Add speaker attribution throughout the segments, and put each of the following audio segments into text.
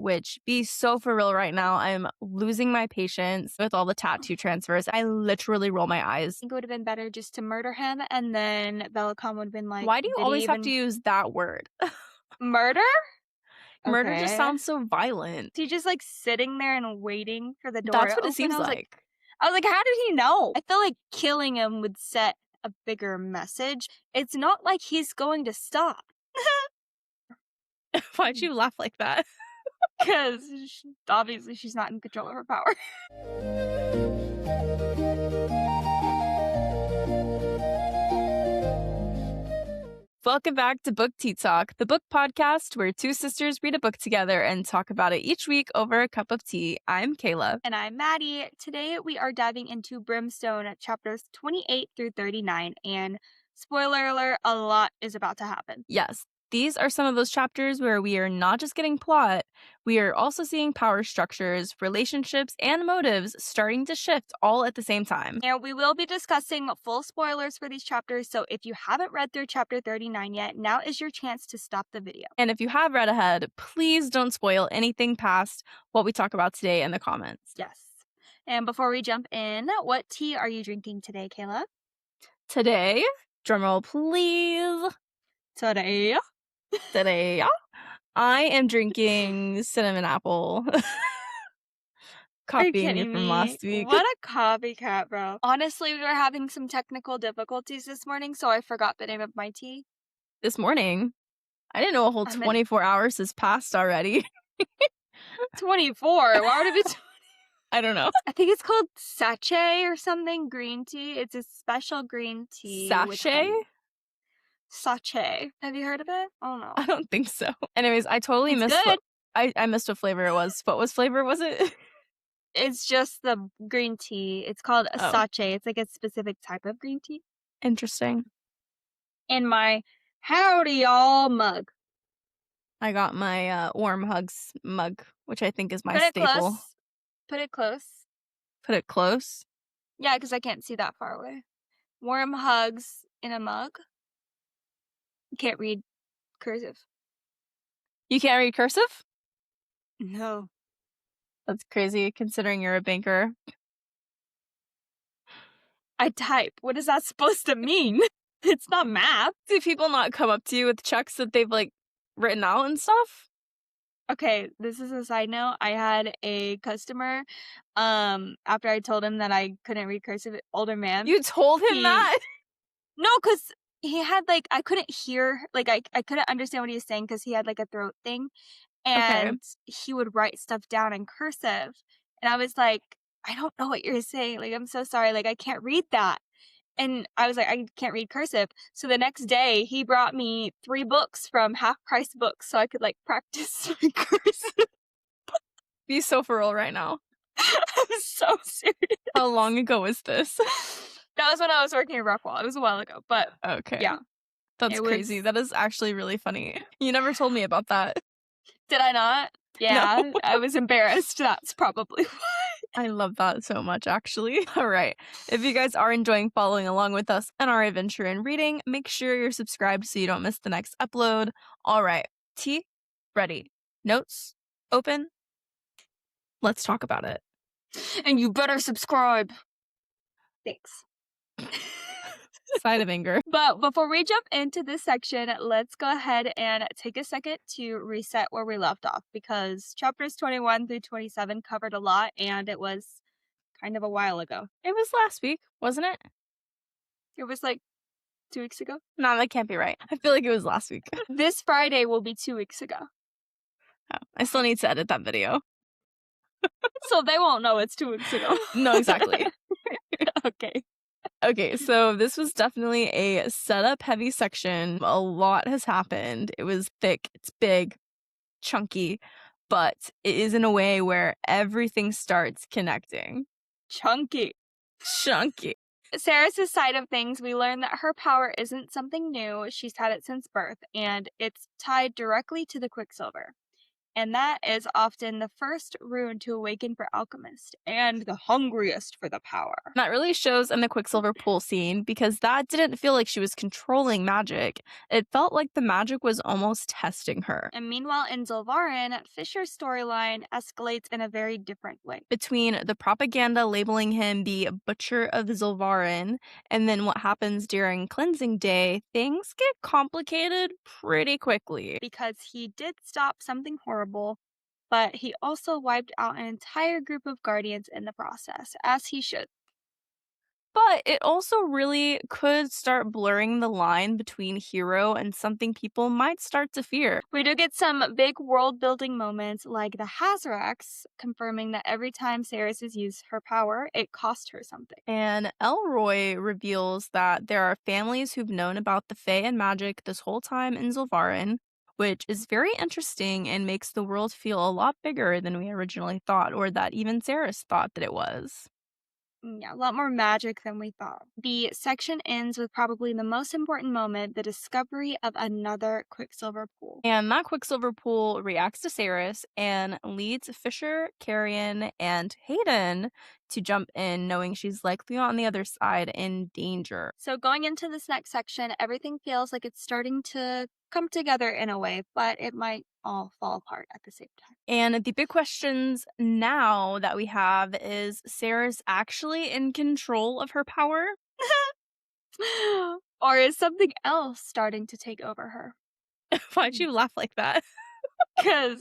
Speaker 1: which, be so for real right now, I'm losing my patience with all the tattoo transfers. I literally roll my eyes.
Speaker 2: I think it would have been better just to murder him, and then Bellicom would have been like,
Speaker 1: why do you
Speaker 2: did he
Speaker 1: always have
Speaker 2: even
Speaker 1: to use that word?
Speaker 2: murder?
Speaker 1: Murder just
Speaker 2: Okay.
Speaker 1: sounds so violent.
Speaker 2: Is he just like sitting there and waiting for the door
Speaker 1: That's
Speaker 2: to
Speaker 1: what it
Speaker 2: open?
Speaker 1: seems
Speaker 2: I was
Speaker 1: like.
Speaker 2: like, how did he know? I feel like killing him would set a bigger message. It's not like he's going to stop.
Speaker 1: Why'd you laugh like that?
Speaker 2: Because obviously she's not in control of her power.
Speaker 1: Welcome back to BookTeaTalk, the book podcast where two sisters read a book together and talk about it each week over a cup of tea. I'm Kayla.
Speaker 2: And I'm Maddie. Today we are diving into Brimstone chapters 28 through 39. And spoiler alert, a lot is about to happen.
Speaker 1: Yes, these are some of those chapters where we are not just getting plot, we are also seeing power structures, relationships, and motives starting to shift all at the same time.
Speaker 2: And we will be discussing full spoilers for these chapters, so if you haven't read through chapter 39 yet, now is your chance to stop the video.
Speaker 1: And if you have read ahead, please don't spoil anything past what we talk about today in the comments.
Speaker 2: Yes. And before we jump in, what tea are you drinking today, Kayla?
Speaker 1: Today, drumroll please. Today, I am drinking cinnamon apple. Copying it from last week.
Speaker 2: What a copycat, bro. Honestly, we were having some technical difficulties this morning, so I forgot the name of my tea.
Speaker 1: This morning? I didn't know a whole 24 hours has passed already.
Speaker 2: 24? Why would it be 20?
Speaker 1: I don't know.
Speaker 2: I think it's called sachet or something, green tea. It's a special green tea.
Speaker 1: Sachet?
Speaker 2: Sachet. Have you heard of it? Oh, no.
Speaker 1: I don't think so. Anyways, I totally missed
Speaker 2: good.
Speaker 1: I missed what flavor it was. What flavor was it?
Speaker 2: It's just the green tea. It's called a sachet. It's like a specific type of green tea.
Speaker 1: Interesting.
Speaker 2: In my howdy y'all mug.
Speaker 1: I got my warm hugs mug, which I think is my staple.
Speaker 2: Put it close.
Speaker 1: Put it close?
Speaker 2: Yeah, because I can't see that far away. Warm hugs in a mug. You can't read cursive.
Speaker 1: You can't read cursive?
Speaker 2: No.
Speaker 1: That's crazy considering you're a banker.
Speaker 2: I type. What is that supposed to mean? It's not math.
Speaker 1: Do people not come up to you with checks that they've like written out and stuff?
Speaker 2: Okay, this is a side note. I had a customer, after I told him that I couldn't read cursive, older man.
Speaker 1: You told him that?
Speaker 2: No, because he had like, I couldn't hear, like I couldn't understand what he was saying because he had like a throat thing. And he would write stuff down in cursive. And I was like, I don't know what you're saying. Like, I'm so sorry. Like, I can't read that. And I was like, I can't read cursive. So the next day, he brought me 3 books from half-price books so I could, like, practice my cursive.
Speaker 1: Be so for real right now.
Speaker 2: I'm so serious.
Speaker 1: How long ago was this?
Speaker 2: That was when I was working at Rockwall. It was a while ago. But, yeah.
Speaker 1: That's crazy. That is actually really funny. You never told me about that.
Speaker 2: Did I not? Yeah,
Speaker 1: no.
Speaker 2: I was embarrassed. That's probably why.
Speaker 1: I love that so much, actually. All right. If you guys are enjoying following along with us and our adventure in reading, make sure you're subscribed so you don't miss the next upload. All right. Tea ready. Notes open. Let's talk about it.
Speaker 2: And you better subscribe. Thanks.
Speaker 1: Side of anger.
Speaker 2: But before we jump into this section, let's go ahead and take a second to reset where we left off because chapters 21 through 27 covered a lot and it was kind of a while ago.
Speaker 1: It was last week, wasn't it?
Speaker 2: It was like 2 weeks ago.
Speaker 1: No, that can't be right. I feel like it was last week.
Speaker 2: This Friday will be 2 weeks ago.
Speaker 1: Oh, I still need to edit that video.
Speaker 2: So they won't know it's 2 weeks ago.
Speaker 1: No, exactly.
Speaker 2: Okay,
Speaker 1: so this was definitely a setup heavy section. A lot has happened. It was thick, it's big, chunky, but it is in a way where everything starts connecting.
Speaker 2: Chunky. Saeris' side of things, we learn that her power isn't something new. She's had it since birth, and it's tied directly to the Quicksilver. and that is often the first rune to awaken for alchemists and the hungriest for the power.
Speaker 1: That really shows in the Quicksilver pool scene because that didn't feel like she was controlling magic. It felt like the magic was almost testing her.
Speaker 2: And meanwhile, in Zolvarin, Fisher's storyline escalates in a very different way.
Speaker 1: Between the propaganda labeling him the Butcher of Zolvarin and then what happens during Cleansing Day, things get complicated pretty quickly.
Speaker 2: Because he did stop something horrible, but he also wiped out an entire group of guardians in the process, as he should.
Speaker 1: But it also really could start blurring the line between hero and something people might start to fear.
Speaker 2: We do get some big world building moments like the Hazarax, confirming that every time Saeris has used her power, it cost her something.
Speaker 1: And Elroy reveals that there are families who've known about the Fae and magic this whole time in Zul'Varin, which is very interesting and makes the world feel a lot bigger than we originally thought, or that even Saris thought that it was.
Speaker 2: Yeah, a lot more magic than we thought. The section ends with probably the most important moment, the discovery of another Quicksilver pool.
Speaker 1: And that Quicksilver pool reacts to Saris and leads Fisher, Carrion, and Hayden to jump in, knowing she's likely on the other side in danger.
Speaker 2: So, going into this next section, everything feels like it's starting to come together in a way, but it might all fall apart at the same time.
Speaker 1: And the big questions now that we have is Saris actually in control of her power?
Speaker 2: Or is something else starting to take over her?
Speaker 1: Why'd you laugh like that?
Speaker 2: Because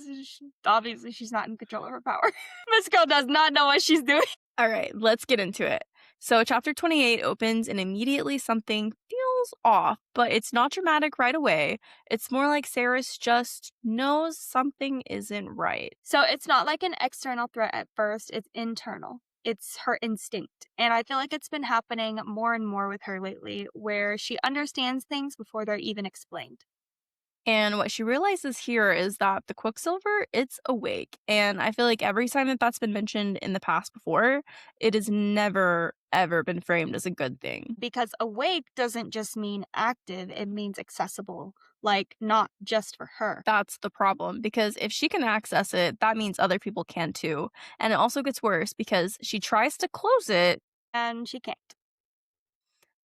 Speaker 2: obviously she's not in control of her power. This girl does not know what she's doing.
Speaker 1: All right, let's get into it. So, chapter 28 opens, and immediately something feels off, but it's not dramatic right away. It's more like Saris just knows something isn't right.
Speaker 2: So it's not like an external threat at first, it's internal. It's her instinct. And I feel like it's been happening more and more with her lately, where she understands things before they're even explained.
Speaker 1: And what she realizes here is that the Quicksilver, it's awake. And I feel like every time that that's been mentioned in the past before, it has never, ever been framed as a good thing.
Speaker 2: Because awake doesn't just mean active, it means accessible, like not just for her.
Speaker 1: That's the problem because if she can access it, that means other people can too. And it also gets worse because she tries to close it.
Speaker 2: And she can't.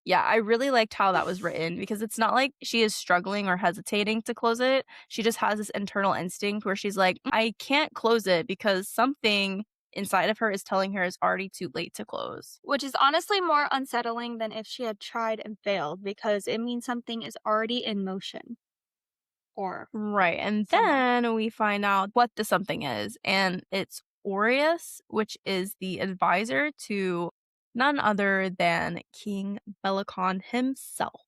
Speaker 1: Yeah, I really liked how that was written because it's not like she is struggling or hesitating to close it. She just has this internal instinct where she's like, I can't close it because something inside of her is telling her it's already too late to close.
Speaker 2: Which is honestly more unsettling than if she had tried and failed, because it means something is already in motion. Or
Speaker 1: Right. And
Speaker 2: someone.
Speaker 1: then we find out what the something is. And it's Aureus, which is the advisor to none other than King Bellicon himself.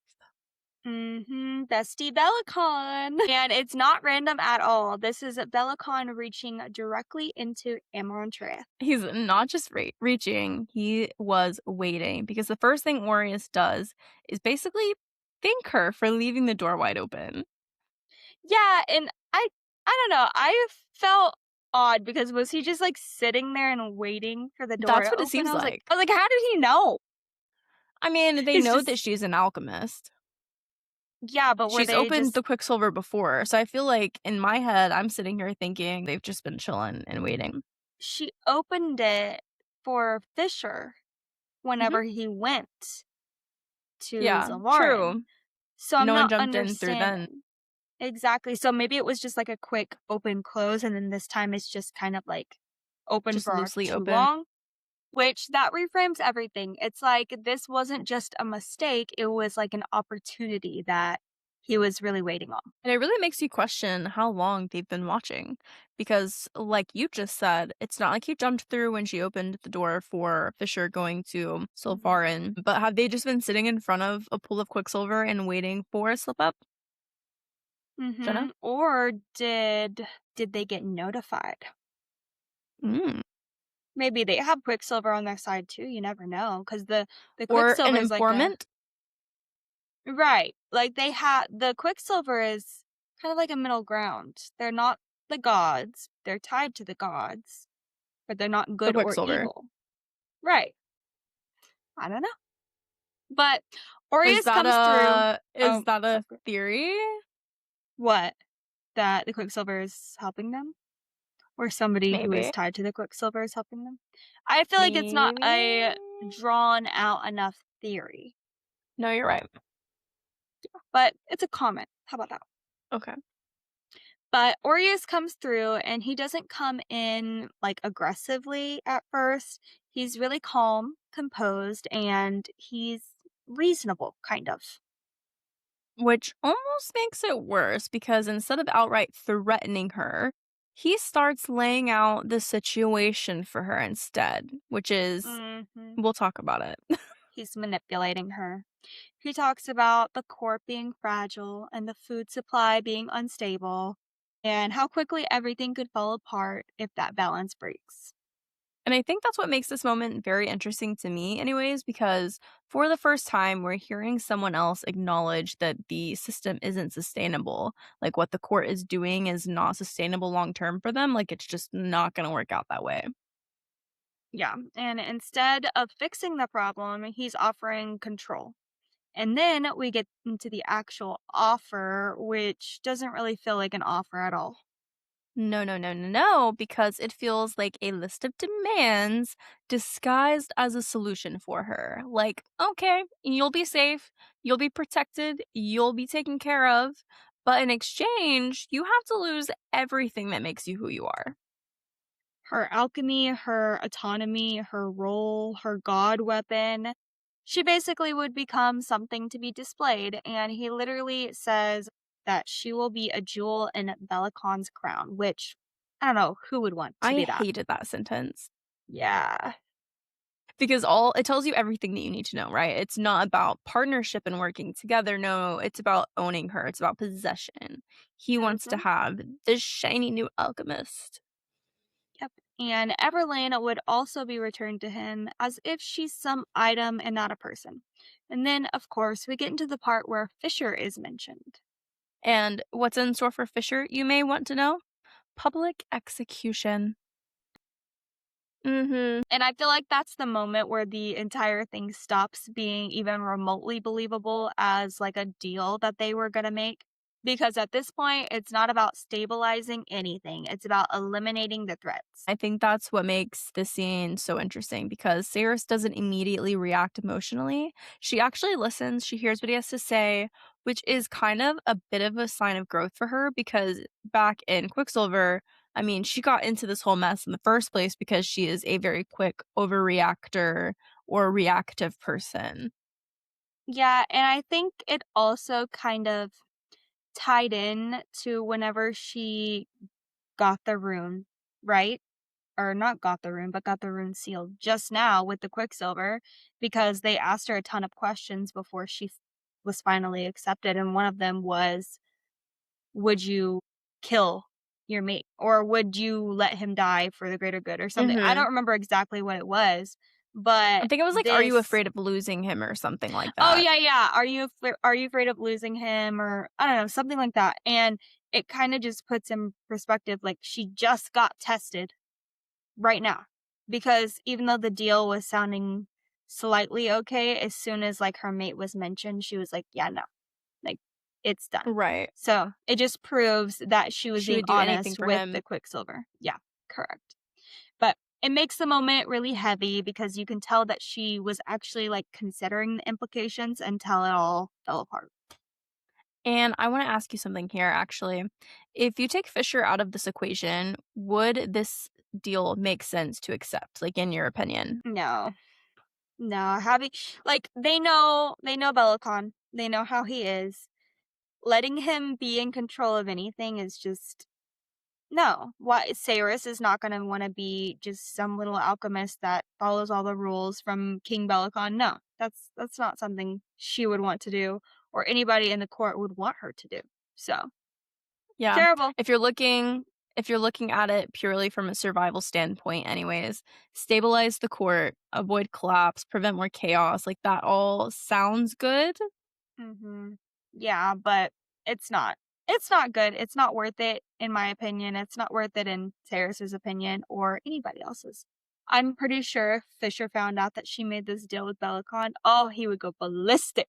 Speaker 2: Bestie Bellicon. And it's not random at all. This is Bellicon reaching directly into Amarantrea.
Speaker 1: He's not just reaching, he was waiting because the first thing Aureus does is basically thank her for leaving the door wide open.
Speaker 2: Yeah, and I don't know. I felt odd because was he just like sitting there and waiting for the door
Speaker 1: That's
Speaker 2: to
Speaker 1: what it
Speaker 2: open?
Speaker 1: seems
Speaker 2: I was
Speaker 1: like.
Speaker 2: like, how did he know?
Speaker 1: I mean, they
Speaker 2: He's
Speaker 1: know
Speaker 2: just
Speaker 1: that she's an alchemist.
Speaker 2: yeah, but were
Speaker 1: She's
Speaker 2: they
Speaker 1: opened
Speaker 2: just
Speaker 1: the Quicksilver before, so I feel like in my head, I'm sitting here thinking they've just been chilling and waiting.
Speaker 2: she opened it for Fisher
Speaker 1: Mhm.
Speaker 2: whenever he went to
Speaker 1: Yeah,
Speaker 2: Zalvarin.
Speaker 1: true.
Speaker 2: So I'm
Speaker 1: No one
Speaker 2: not
Speaker 1: jumped in through then.
Speaker 2: understanding. Exactly. So maybe it was just like a quick open close, and then this time it's just kind of like open
Speaker 1: Just
Speaker 2: for
Speaker 1: loosely
Speaker 2: too
Speaker 1: open.
Speaker 2: long, which that reframes everything. It's like this wasn't just a mistake, it was like an opportunity that he was really waiting on.
Speaker 1: And it really makes you question how long they've been watching. Because, like you just said, it's not like he jumped through when she opened the door for Fisher going to Sylvarin, but have they just been sitting in front of a pool of Quicksilver and waiting for a slip up? Jenna?
Speaker 2: Or did they get notified?
Speaker 1: Mm.
Speaker 2: Maybe they have Quicksilver on their side too, you never know, because the
Speaker 1: Or an
Speaker 2: Quicksilver is like a
Speaker 1: informant?
Speaker 2: right. Like they had the Quicksilver is kind of like a middle ground. They're not the gods. They're tied to the gods, but they're not
Speaker 1: The
Speaker 2: good or
Speaker 1: Quicksilver.
Speaker 2: evil. Right. I don't know. But
Speaker 1: Is
Speaker 2: Aureus
Speaker 1: that
Speaker 2: comes through.
Speaker 1: is that a
Speaker 2: Of course.
Speaker 1: theory?
Speaker 2: What? That the Quicksilver is helping them? or somebody who is
Speaker 1: Maybe.
Speaker 2: tied to the Quicksilver is helping them. I feel like it's not
Speaker 1: Maybe.
Speaker 2: a drawn out enough theory,
Speaker 1: No, you're right.
Speaker 2: but it's a comment. How about that?
Speaker 1: Okay.
Speaker 2: But Orius comes through and he doesn't come in like aggressively at first. He's really calm, composed, and he's reasonable, kind of.
Speaker 1: Which almost makes it worse because instead of outright threatening her, he starts laying out the situation for her instead, which is,
Speaker 2: Hmm.
Speaker 1: we'll talk about it.
Speaker 2: He's manipulating her. He talks about the court being fragile and the food supply being unstable and how quickly everything could fall apart if that balance breaks.
Speaker 1: And I think that's what makes this moment very interesting to me, anyways, because for the first time, we're hearing someone else acknowledge that the system isn't sustainable. Like what the court is doing is not sustainable long term for them. Like it's just not going to work out that way.
Speaker 2: Yeah, and instead of fixing the problem, he's offering control. And then we get into the actual offer, which doesn't really feel like an offer at all.
Speaker 1: No, no, no, no, no, because it feels like a list of demands disguised as a solution for her. Like, okay, you'll be safe, you'll be protected, you'll be taken care of, but in exchange, you have to lose everything that makes you who you are.
Speaker 2: Her alchemy, her autonomy, her role, her god weapon. She basically would become something to be displayed, and he literally says that she will be a jewel in Belicon's crown, which I don't know who would want to
Speaker 1: I
Speaker 2: be that.
Speaker 1: hated that sentence
Speaker 2: Yeah.
Speaker 1: because all it tells you everything that you need to know, right? It's not about partnership and working together. No, it's about owning her. It's about possession. He wants to
Speaker 2: Hmm.
Speaker 1: have this shiny new alchemist.
Speaker 2: Yep. And Everlane would also be returned to him as if she's some item and not a person. And then, of course, we get into the part where Fisher is mentioned.
Speaker 1: And what's in store for Fisher, you may want to know? Public execution. Mhm.
Speaker 2: And I feel like that's the moment where the entire thing stops being even remotely believable as like a deal that they were going to make. Because at this point, it's not about stabilizing anything, it's about eliminating the threats.
Speaker 1: I think that's what makes this scene so interesting because Saeris doesn't immediately react emotionally. She actually listens, she hears what he has to say, which is kind of a bit of a sign of growth for her because back in Quicksilver, I mean, she got into this whole mess in the first place because she is a very quick overreactor or reactive person.
Speaker 2: Yeah, and I think it also kind of tied in to whenever she got the rune, right? Or not got the rune, but got the rune sealed just now with the Quicksilver because they asked her a ton of questions before she was finally accepted. And one of them was, would you kill your mate or would you let him die for the greater good or something? I don't
Speaker 1: Mhm.
Speaker 2: remember exactly what it was,
Speaker 1: I
Speaker 2: but
Speaker 1: think it was like, "Are you
Speaker 2: this.
Speaker 1: afraid of losing him?" or something like
Speaker 2: Oh
Speaker 1: that.
Speaker 2: yeah, yeah. Are you afraid of losing him or I don't know, something like that. And it kind of just puts in perspective like she just got tested right now. Because even though the deal was sounding slightly okay, as soon as like her mate was mentioned, she was like, "Yeah, no. Like it's done."
Speaker 1: Right.
Speaker 2: So, it just proves that she was
Speaker 1: She
Speaker 2: being
Speaker 1: would do anything
Speaker 2: honest
Speaker 1: for
Speaker 2: with
Speaker 1: him.
Speaker 2: the Quicksilver. Yeah, correct. But it makes the moment really heavy because you can tell that she was actually like considering the implications until it all fell apart.
Speaker 1: And I wanna ask you something here, actually. If you take Fisher out of this equation, would this deal make sense to accept, like, in your opinion?
Speaker 2: No. No, having like they know Belicon. They know how he is. Letting him be in control of anything is just no. Why Saeris is not gonna wanna be just some little alchemist that follows all the rules from King Belicon. No, that's not something she would want to do or anybody in the court would want her to do. So,
Speaker 1: Yeah.
Speaker 2: terrible.
Speaker 1: If you're looking if you're looking at it purely from a survival standpoint anyways, stabilize the court, avoid collapse, prevent more chaos, like, that all sounds good.
Speaker 2: Mhm. Yeah, but it's not. It's not good. It's not worth it in my opinion. It's not worth it in Terrace's opinion or anybody else's. I'm pretty sure if Fisher found out that she made this deal with Belicon, oh, he would go ballistic.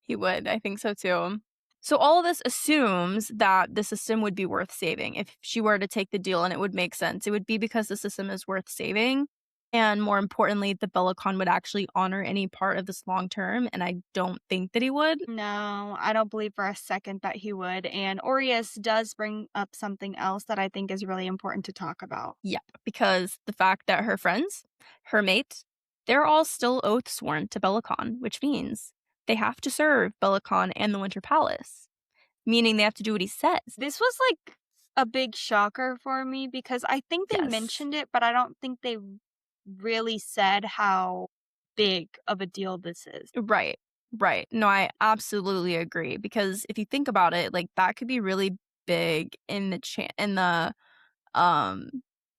Speaker 1: He would, I think so too. So all of this assumes that the system would be worth saving. If she were to take the deal and it would make sense, it would be because the system is worth saving. And more importantly, the Bellicon would actually honor any part of this long term. And I don't think that he would.
Speaker 2: No, I don't believe for a second that he would. And Aureus does bring up something else that I think is really important to talk about.
Speaker 1: Yep. Because the fact that her friends, her mate, they're all still oath sworn to Bellicon, which means they have to serve Bellicon and the Winter Palace, meaning they have to do what he says.
Speaker 2: This was like a big shocker for me because I think they
Speaker 1: Yes.
Speaker 2: mentioned it, but I don't think they really said how big of a deal this is.
Speaker 1: Right. Right. No, I absolutely agree because if you think about it, like that could be really big in the um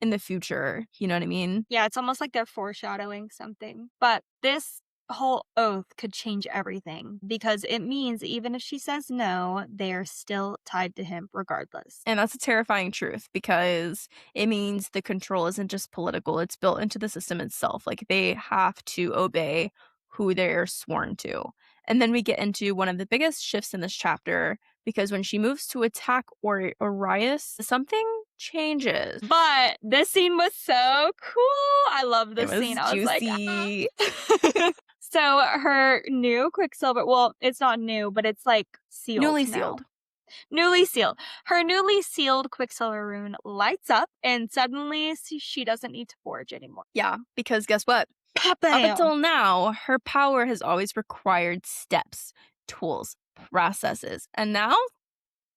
Speaker 1: in the future, you know what I mean?
Speaker 2: Yeah, it's almost like they're foreshadowing something. But this whole oath could change everything because it means even if she says no, they're still tied to him regardless.
Speaker 1: And that's a terrifying truth because it means the control isn't just political, it's built into the system itself. Like they have to obey who they're sworn to. And then we get into one of the biggest shifts in this chapter because when she moves to attack Orias, something changes.
Speaker 2: But this scene was so cool. I love this
Speaker 1: It was
Speaker 2: scene. I was like,
Speaker 1: juicy.
Speaker 2: So her new Quicksilver, well, it's not new, but it's like sealed
Speaker 1: Newly
Speaker 2: now.
Speaker 1: sealed.
Speaker 2: Newly sealed. Her newly sealed Quicksilver rune lights up, and suddenly she doesn't need to forge anymore.
Speaker 1: Yeah, because guess what? Up
Speaker 2: Bam!
Speaker 1: until now, her power has always required steps, tools, processes. And now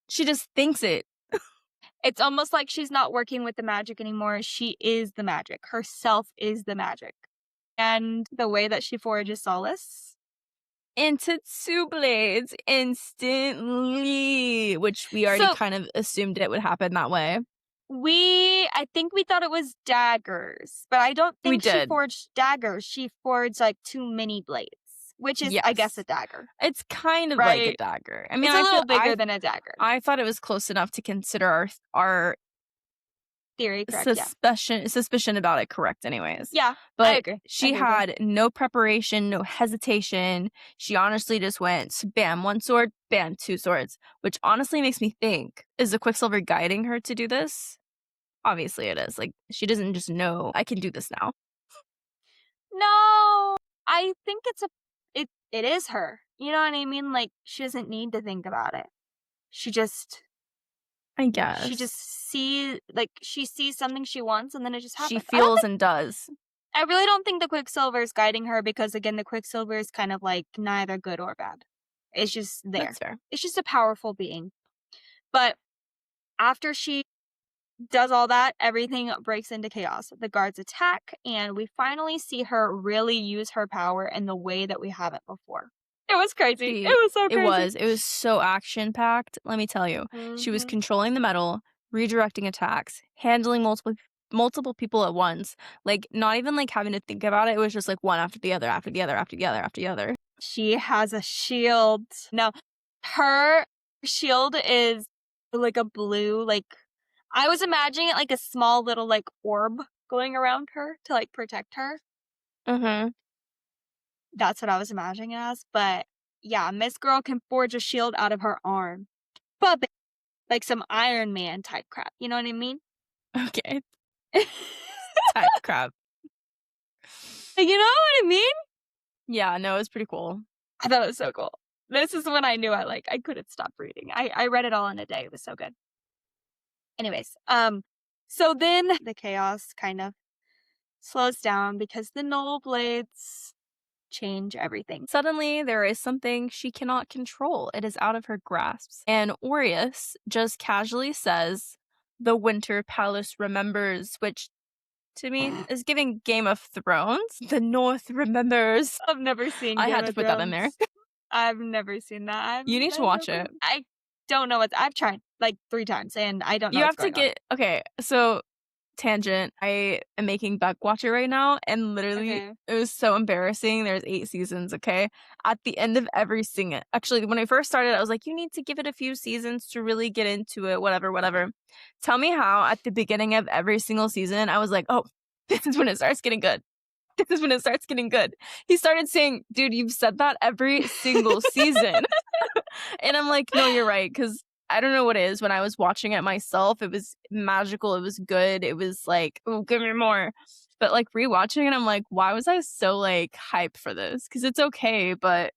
Speaker 1: she just thinks it.
Speaker 2: It's almost like she's not working with the magic anymore. She is the magic. Herself is the magic. And the way that she forages Solace
Speaker 1: Into 2 blades instantly, which we already kind of assumed it would happen that way.
Speaker 2: I think we thought it was daggers, but I don't think she forged daggers. She forged like 2 mini blades, which is, I guess, a dagger.
Speaker 1: It's kind of like a dagger. I mean,
Speaker 2: it's a little bigger than a dagger.
Speaker 1: I thought it was close enough to consider our
Speaker 2: theory correct.
Speaker 1: Suspicion about it correct, anyways.
Speaker 2: Yeah,
Speaker 1: but
Speaker 2: I agree.
Speaker 1: She had no preparation, no hesitation. She honestly just went bam, 1 sword, bam, 2 swords, which honestly makes me think: is the Quicksilver guiding her to do this? Obviously, it is. Like she doesn't just know I can do this now.
Speaker 2: No, I think it is her. You know what I mean? Like she doesn't need to think about it. She just.
Speaker 1: I guess.
Speaker 2: She just sees something she wants and then it just happens.
Speaker 1: She feels and does.
Speaker 2: I really don't think the Quicksilver is guiding her because, again, the Quicksilver is kind of like neither good or bad. It's just there.
Speaker 1: That's fair.
Speaker 2: It's just a powerful being. But after she does all that, everything breaks into chaos. The guards attack, and we finally see her really use her power in the way that we haven't before. It was crazy. It was so crazy.
Speaker 1: It was so action-packed, let me tell you. Mm-hmm. She was controlling the metal, redirecting attacks, handling multiple people at once. Like, not even, like, having to think about it. It was just, like, one after the other, after the other, after the other, after the other.
Speaker 2: She has a shield. Now, her shield is, like, a blue, like... I was imagining it like a small little, like, orb going around her to, like, protect her.
Speaker 1: Mm-hmm.
Speaker 2: That's what I was imagining it as. But, yeah, Miss Girl can forge a shield out of her arm. But, like, some Iron Man type crap. You know what I mean?
Speaker 1: Okay. Type crap.
Speaker 2: You know what I mean?
Speaker 1: Yeah, no, it was pretty cool.
Speaker 2: I thought it was so cool. This is when I knew I couldn't stop reading. I read it all in a day. It was so good. Anyways, so then the chaos kind of slows down because the Null Blades change everything.
Speaker 1: Suddenly, there is something she cannot control. It is out of her grasp. And Aureus just casually says, "The Winter Palace remembers," which to me is giving Game of Thrones. The North remembers.
Speaker 2: I've never seen
Speaker 1: I had to put that in there.
Speaker 2: I've never seen that.
Speaker 1: You need to watch it.
Speaker 2: I don't know what... I've tried like 3 times and I don't know.
Speaker 1: You have to get... Okay, so tangent. I am making Beck watch it right now, and literally it was so embarrassing. There's 8 seasons, okay? At the end of every single... Actually, when I first started, I was like, you need to give it a few seasons to really get into it, whatever. Tell me how at the beginning of every single season, I was like, oh, this is when it starts getting good. This is when it starts getting good. He started saying, dude, you've said that every single season. And I'm like, no, you're right. Because I don't know what it is. When I was watching it myself, it was magical. It was good. It was like, oh, give me more. But like rewatching it, I'm like, why was I so like hyped for this? Because it's okay, but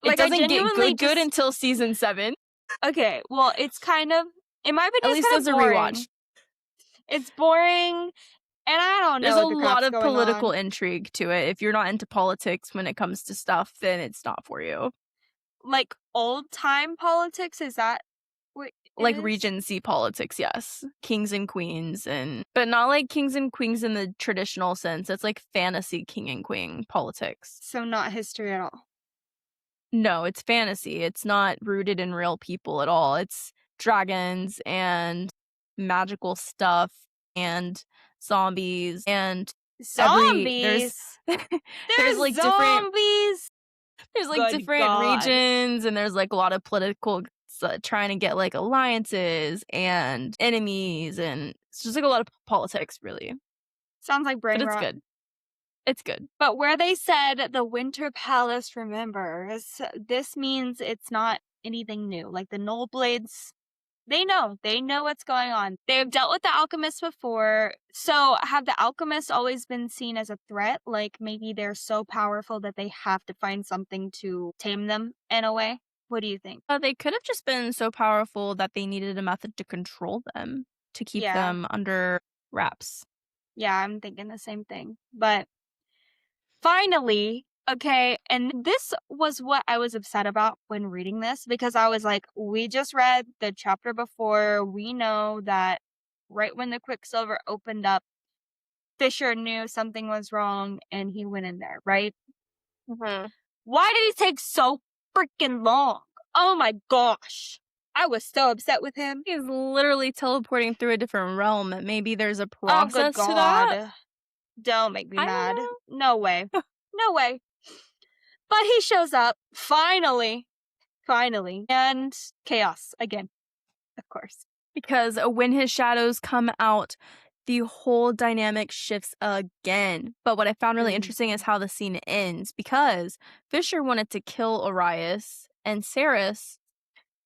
Speaker 1: it
Speaker 2: Like, I
Speaker 1: doesn't get
Speaker 2: genuinely
Speaker 1: good
Speaker 2: just
Speaker 1: until season 7.
Speaker 2: okay, well, it's kind of in my
Speaker 1: At
Speaker 2: opinion, it's
Speaker 1: least
Speaker 2: kind
Speaker 1: as
Speaker 2: of
Speaker 1: a rewatch.
Speaker 2: boring. It's boring, and I don't
Speaker 1: There's
Speaker 2: know
Speaker 1: a
Speaker 2: what the
Speaker 1: lot
Speaker 2: crap's
Speaker 1: of
Speaker 2: going
Speaker 1: political
Speaker 2: on.
Speaker 1: intrigue to it. If you're not into politics when it comes to stuff, then it's not for you.
Speaker 2: Like, old-time politics, is that what it
Speaker 1: Like
Speaker 2: is?
Speaker 1: Regency politics, yes. Kings and queens but not like kings and queens in the traditional sense. It's like fantasy king and queen politics.
Speaker 2: So not history at all.
Speaker 1: No, it's fantasy. It's not rooted in real people at all. It's dragons and magical stuff and zombies and there's
Speaker 2: Zombies?
Speaker 1: there's
Speaker 2: There's
Speaker 1: like different
Speaker 2: zombies? Good
Speaker 1: different
Speaker 2: God.
Speaker 1: regions, and there's like a lot of political trying to get like alliances and enemies, and it's just like a lot of politics really.
Speaker 2: Sounds like
Speaker 1: But
Speaker 2: brain
Speaker 1: it's
Speaker 2: rot.
Speaker 1: good. It's good.
Speaker 2: But where they said the Winter Palace remembers, this means it's not anything new. Like the Null Blades, they know. They know what's going on. They've dealt with the alchemists before. So have the alchemists always been seen as a threat? Like maybe they're so powerful that they have to find something to tame them in a way? What do you think?
Speaker 1: They could have just been so powerful that they needed a method to control them, to keep
Speaker 2: Yeah.
Speaker 1: them under wraps.
Speaker 2: Yeah, I'm thinking the same thing. But finally, okay, and this was what I was upset about when reading this because I was like, we just read the chapter before. We know that right when the Quicksilver opened up, Fisher knew something was wrong and he went in there, right?
Speaker 1: Mhm.
Speaker 2: Why did he take so freaking long? Oh my gosh. I was so upset with him.
Speaker 1: He's literally teleporting through a different realm. Maybe there's a
Speaker 2: Oh, good
Speaker 1: process to that.
Speaker 2: God. Don't make me
Speaker 1: I
Speaker 2: mad.
Speaker 1: don't
Speaker 2: No way. No way. But he shows up, finally, and chaos again, of course.
Speaker 1: because when his shadows come out, the whole dynamic shifts again. But what I found really interesting is how the scene ends, because Fisher wanted to kill Arias and Saeris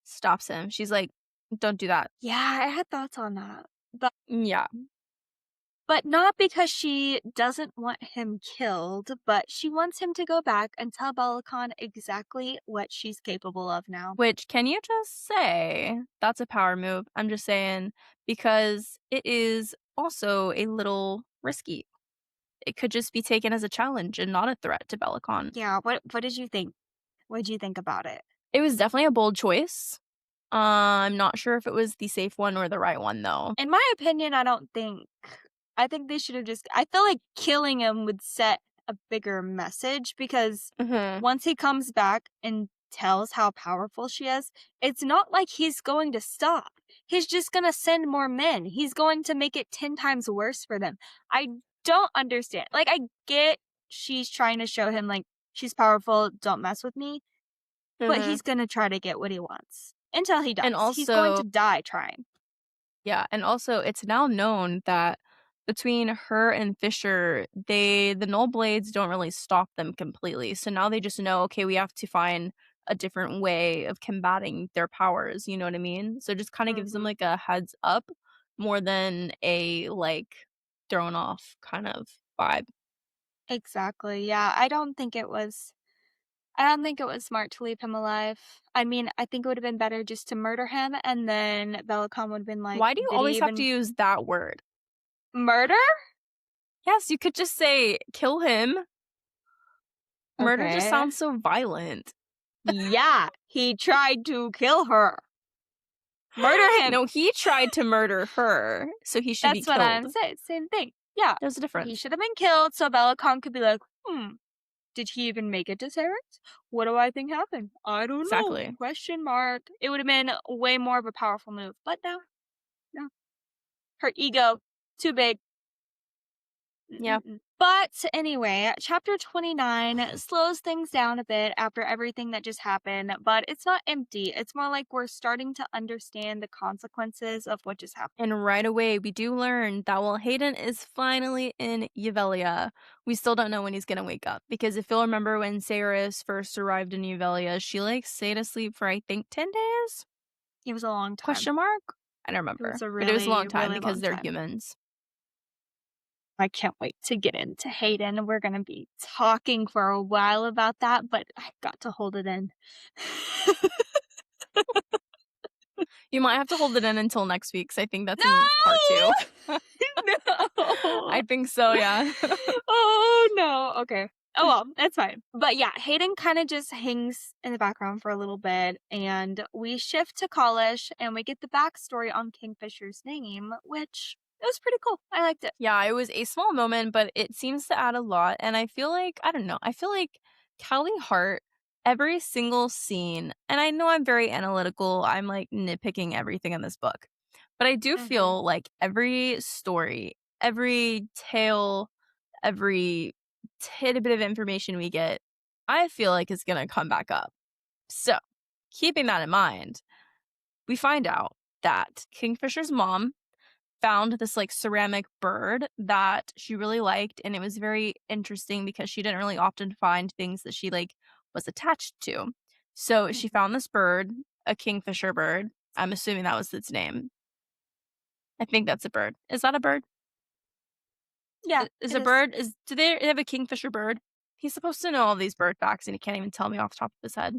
Speaker 1: stops him. She's like, don't do that.
Speaker 2: Yeah, I had thoughts on that.
Speaker 1: Yeah.
Speaker 2: But not because she doesn't want him killed, but she wants him to go back and tell Bellicon exactly what she's capable of now.
Speaker 1: Which, can you just say that's a power move? I'm just saying, because it is also a little risky. It could just be taken as a challenge and not a threat to Bellicon.
Speaker 2: Yeah, what did you think? What did you think about it?
Speaker 1: It was definitely a bold choice. I'm not sure if it was the safe one or the right one, though.
Speaker 2: In my opinion, I think they should have just I feel like killing him would set a bigger message because
Speaker 1: Mm-hmm.
Speaker 2: once he comes back and tells how powerful she is, it's not like he's going to stop. He's just going to send more men. He's going to make it 10 times worse for them. I don't understand. Like, I get she's trying to show him, like, she's powerful, don't mess with me, but
Speaker 1: Mm-hmm.
Speaker 2: he's going to try to get what he wants until he dies.
Speaker 1: And
Speaker 2: He's going
Speaker 1: also,
Speaker 2: to die trying.
Speaker 1: yeah, and also it's now known that between her and Fisher, the Null Blades don't really stop them completely. So now they just know, okay, we have to find a different way of combating their powers, you know what I mean? So it just kind of gives them like a heads up more than a like thrown off kind of vibe.
Speaker 2: Exactly. Yeah, I don't think it was smart to leave him alive. I mean, I think it would have been better just to murder him, and then Bellicom would have been like,
Speaker 1: Why do you
Speaker 2: did he
Speaker 1: always have to
Speaker 2: even
Speaker 1: use that word?
Speaker 2: murder?
Speaker 1: Yes, you could just say kill him. Murder just
Speaker 2: Okay.
Speaker 1: sounds so violent.
Speaker 2: Yeah, he tried to kill her. Murder him.
Speaker 1: No, he tried to murder her, so he should be
Speaker 2: That's what
Speaker 1: killed.
Speaker 2: I'm saying. Same thing. Yeah.
Speaker 1: There's a
Speaker 2: He
Speaker 1: difference.
Speaker 2: should have been killed so Bellicom could be like, did he even make it to Saeris? What do I think happened? I don't know.
Speaker 1: Exactly.
Speaker 2: Question mark. It would have been way more of a powerful move. But no. Her ego, too big.
Speaker 1: Yeah.
Speaker 2: Mm-mm-mm. But anyway, chapter 29 slows things down a bit after everything that just happened, but it's not empty. It's more like we're starting to understand the consequences of what just happened.
Speaker 1: And right away, we do learn that while Hayden is finally in Evelia, we still don't know when he's going to wake up. Because if you'll remember when Saeris first arrived in Evelia, she stayed asleep for, I think, 10 days?
Speaker 2: It was a long time.
Speaker 1: Question mark? I don't
Speaker 2: It
Speaker 1: remember.
Speaker 2: was a
Speaker 1: But it was a long time
Speaker 2: really
Speaker 1: because
Speaker 2: long
Speaker 1: they're
Speaker 2: time.
Speaker 1: humans.
Speaker 2: I can't wait to get into Hayden. We're going to be talking for a while about that, but I got to hold it in.
Speaker 1: You might have to hold it in until next week, because I think that's in part 2.
Speaker 2: No!
Speaker 1: I think so, yeah.
Speaker 2: Oh, no. Okay. Oh, well, that's fine. But yeah, Hayden kind of just hangs in the background for a little bit, and we shift to college, and we get the backstory on Kingfisher's name, which it was pretty cool. I liked it.
Speaker 1: Yeah, it was a small moment, but it seems to add a lot. And I feel like, I don't know, I feel like Callie Hart, every single scene, and I know I'm very analytical, I'm nitpicking everything in this book, but I do feel like every story, every tale, every tidbit of information we get, I feel like is going to come back up. So, keeping that in mind, we find out that Kingfisher's mom found this ceramic bird that she really liked, and it was very interesting because she didn't really often find things that she was attached to. So she found this bird, a kingfisher bird. I'm assuming that was its name. I think that's a bird. Is that a bird?
Speaker 2: Yeah.
Speaker 1: Is a bird? Do they have a kingfisher bird? He's supposed to know all these bird facts and he can't even tell me off the top of his head.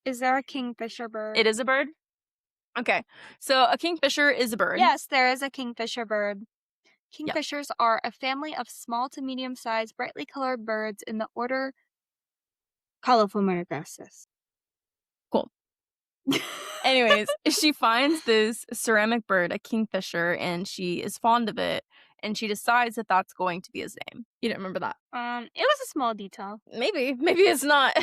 Speaker 2: Is there a kingfisher bird?
Speaker 1: It is a bird? Okay. So a kingfisher is a bird.
Speaker 2: Yes, there is a kingfisher bird.
Speaker 1: Yep.
Speaker 2: Kingfishers are a family of small to medium-sized, brightly colored birds in the order Colophomyrgasus.
Speaker 1: Cool. Anyways, she finds this ceramic bird, a kingfisher, and she is fond of it, and she decides that that's going to be his name. You didn't remember that?
Speaker 2: It was a small detail.
Speaker 1: Maybe it's not.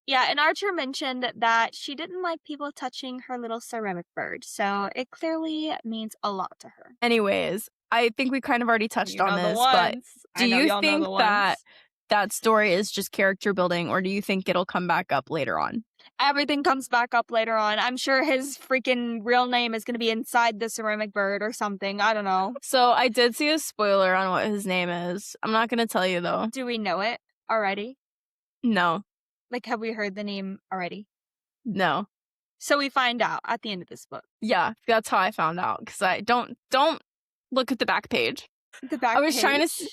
Speaker 2: Yeah, and Archer mentioned that she didn't like people touching her little ceramic bird, so it clearly means a lot to her.
Speaker 1: Anyways, I think we kind of already touched on this, but do you think that story is just character building, or do you think it'll come back up later on?
Speaker 2: Everything comes back up later on. I'm sure his freaking real name is going to be inside the ceramic bird or something. I don't know.
Speaker 1: So I did see a spoiler on what his name is. I'm not going to tell you, though.
Speaker 2: Do we know it already?
Speaker 1: No.
Speaker 2: Have we heard the name already?
Speaker 1: No.
Speaker 2: So we find out at the end of this book.
Speaker 1: Yeah, that's how I found out, because I don't look at the back page.
Speaker 2: The back page?
Speaker 1: I was trying to see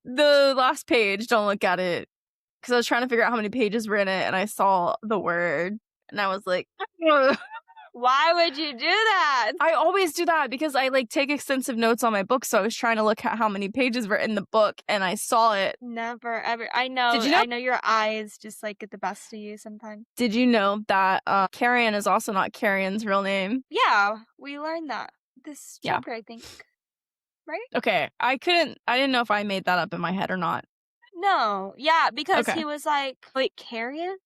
Speaker 1: the last page. Don't look at it. Because I was trying to figure out how many pages were in it, and I saw the word, and I was like, ugh.
Speaker 2: Why would you do that?
Speaker 1: I always do that because I take extensive notes on my book, so I was trying to look at how many pages were in the book, and I saw it.
Speaker 2: Never, ever. I know.
Speaker 1: Did you know?
Speaker 2: I know your eyes just get the best of you sometimes.
Speaker 1: Did you know that Carrion is also not Carrion's real name?
Speaker 2: Yeah, we learned that this chapter, I think. Right?
Speaker 1: Okay, I didn't know if I made that up in my head or not.
Speaker 2: No, yeah, because he was wait, Carrion?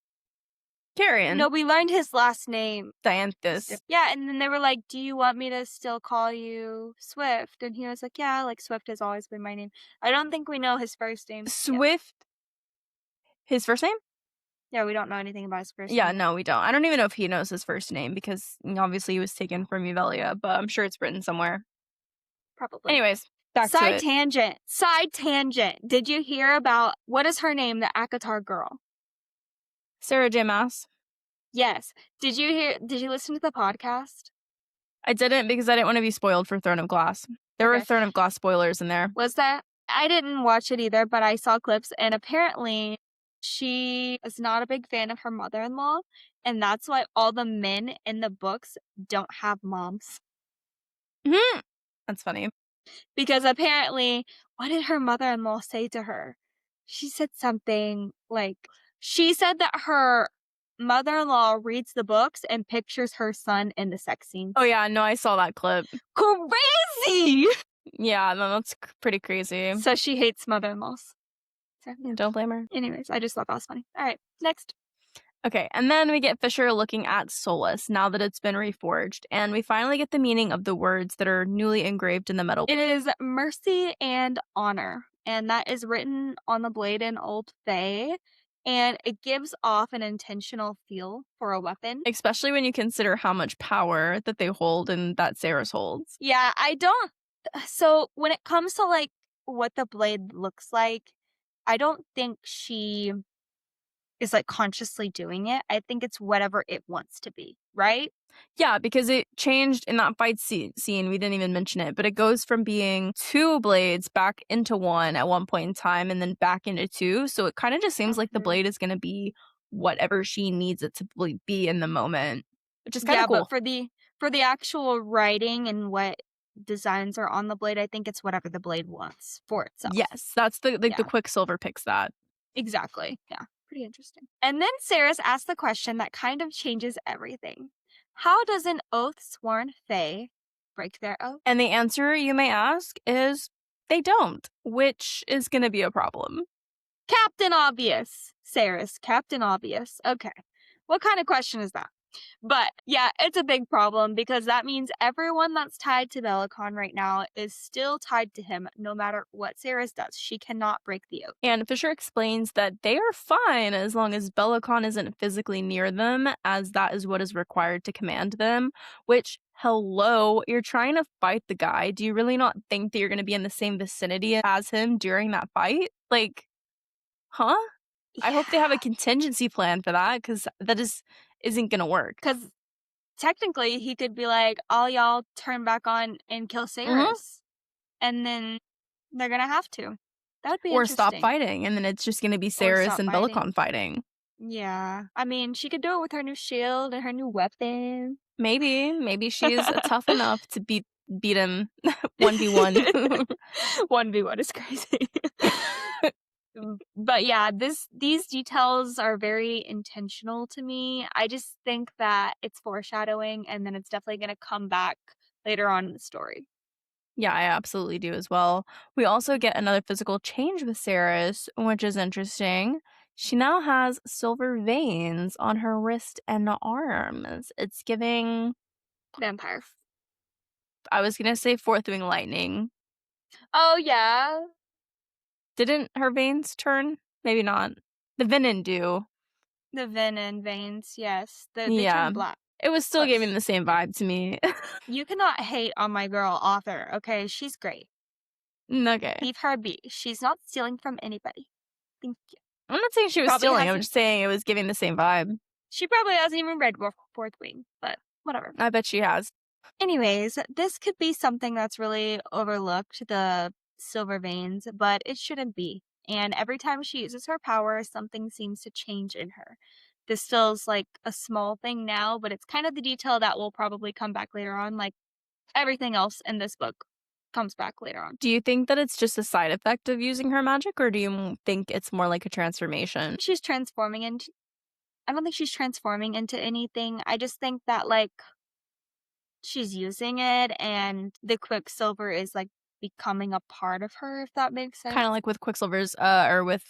Speaker 1: Carrion.
Speaker 2: No, we learned his last name.
Speaker 1: Dianthus.
Speaker 2: Yeah, and then they were like, do you want me to still call you Swift? And he was like, yeah, Swift has always been my name. I don't think we know his first name.
Speaker 1: Swift? Yeah. His first name?
Speaker 2: Yeah, we don't know anything about his first name.
Speaker 1: Yeah, no, we don't. I don't even know if he knows his first name because obviously he was taken from Evelia, but I'm sure it's written somewhere.
Speaker 2: Probably.
Speaker 1: Anyways, back to it.
Speaker 2: Side tangent. Did you hear about, what is her name, the Akatar girl?
Speaker 1: Sarah J. Maas?
Speaker 2: Yes. Did you listen to the podcast?
Speaker 1: I didn't because I didn't want to be spoiled for Throne of Glass. There were Throne of Glass spoilers in there.
Speaker 2: Was that? I didn't watch it either, but I saw clips, and apparently she is not a big fan of her mother-in-law, and that's why all the men in the books don't have moms.
Speaker 1: That's funny.
Speaker 2: Because apparently, what did her mother-in-law say to her? She said something she said that her mother-in-law reads the books and pictures her son in the sex scenes.
Speaker 1: Oh yeah, no, I saw that clip.
Speaker 2: Crazy!
Speaker 1: Yeah, no, that's pretty crazy.
Speaker 2: So she hates mother-in-laws. So,
Speaker 1: yeah. Don't blame her.
Speaker 2: Anyways, I just thought that was funny. All right, next.
Speaker 1: Okay, and then we get Fisher looking at Solus now that it's been reforged, and we finally get the meaning of the words that are newly engraved in the metal.
Speaker 2: It is mercy and honor. and that is written on the blade in Old Fae, and it gives off an intentional feel for a weapon.
Speaker 1: Especially when you consider how much power that they hold and that Saeris holds.
Speaker 2: Yeah, I don't so when it comes to, like, what the blade looks like, I don't think she is, like, consciously doing it. I think it's whatever it wants to be, right?
Speaker 1: Yeah, because it changed in that fight scene, we didn't even mention it, but it goes from being 2 blades back into 1 at one point in time and then back into 2, so it kinda just seems like the
Speaker 2: Mhm.
Speaker 1: blade is gonna be whatever she needs it to be in the moment, which is kinda
Speaker 2: Yeah, but
Speaker 1: cool.
Speaker 2: for the actual writing and what designs are on the blade, I think it's whatever the blade wants for itself.
Speaker 1: Yes, that's the
Speaker 2: Yeah,
Speaker 1: Quicksilver picks that.
Speaker 2: exactly. Yeah, pretty interesting. And then Saris asks the question that kind of changes everything. How does an oath sworn fae break their oath?
Speaker 1: And the answer, you may ask, is they don't, which is gonna be a problem.
Speaker 2: Captain Obvious. Saris, Captain Obvious. Okay. What kind of question is that? But yeah, it's a big problem because that means everyone that's tied to Belicon right now is still tied to him no matter what Saris does. She cannot break the oath.
Speaker 1: And Fisher explains that they are fine as long as Belicon isn't physically near them, as that is what is required to command them. Which, hello, you're trying to fight the guy. Do you really not think that you're going to be in the same vicinity as him during that fight? Like, huh? I hope they have a
Speaker 2: Yeah.
Speaker 1: contingency plan for that because isn't going to work.
Speaker 2: Because technically he could be like, all y'all turn back on and kill
Speaker 1: Hmm.
Speaker 2: Saris. And then they're going to have to. That would be
Speaker 1: Or stop
Speaker 2: interesting.
Speaker 1: fighting, and then it's just going to be
Speaker 2: Or
Speaker 1: Saris
Speaker 2: stop
Speaker 1: and
Speaker 2: fighting.
Speaker 1: Belicon fighting.
Speaker 2: Yeah. I mean, she could do it with her new shield and her new weapon.
Speaker 1: Maybe she's tough enough to beat him 1v1.
Speaker 2: 1v1 is crazy. But yeah, these details are very intentional to me. I just think that it's foreshadowing and then it's definitely going to come back later on in the story.
Speaker 1: Yeah, I absolutely do as well. We also get
Speaker 2: Mhm.
Speaker 1: another physical change with Saris, which is interesting. She now has silver veins on her wrist and arms. It's giving,
Speaker 2: Vampire.
Speaker 1: I was gonna say fourth wing lightning.
Speaker 2: Oh yeah,
Speaker 1: Didn't her veins turn? Maybe not. The Venin do.
Speaker 2: the venom veins, yes. They
Speaker 1: Yeah.
Speaker 2: turn black.
Speaker 1: It was still giving
Speaker 2: Close.
Speaker 1: the same vibe to me.
Speaker 2: You cannot hate on my girl author, okay? She's great.
Speaker 1: Okay.
Speaker 2: Leave her be. She's not stealing from anybody. Thank you.
Speaker 1: I'm not saying she
Speaker 2: She
Speaker 1: was
Speaker 2: probably
Speaker 1: stealing, I'm
Speaker 2: hasn't
Speaker 1: just saying it was giving the same vibe.
Speaker 2: she probably hasn't even read Fourth Wing, but whatever.
Speaker 1: I bet she has.
Speaker 2: Anyways, this could be something that's really overlooked, the silver veins, but it shouldn't be. And every time she uses her power, something seems to change in her. This feels like a small thing now, but it's kind of the detail that will probably come back later on. Like everything else in this book comes back later on.
Speaker 1: Do you think that it's just a side effect of using her magic, or do you think it's more like a transformation?
Speaker 2: She's transforming into, I don't think she's transforming into anything. I just think that, like, she's using it and the Quicksilver is, like, becoming a part of her, if that makes
Speaker 1: Kinda
Speaker 2: sense.
Speaker 1: like with Quicksilver's, or with,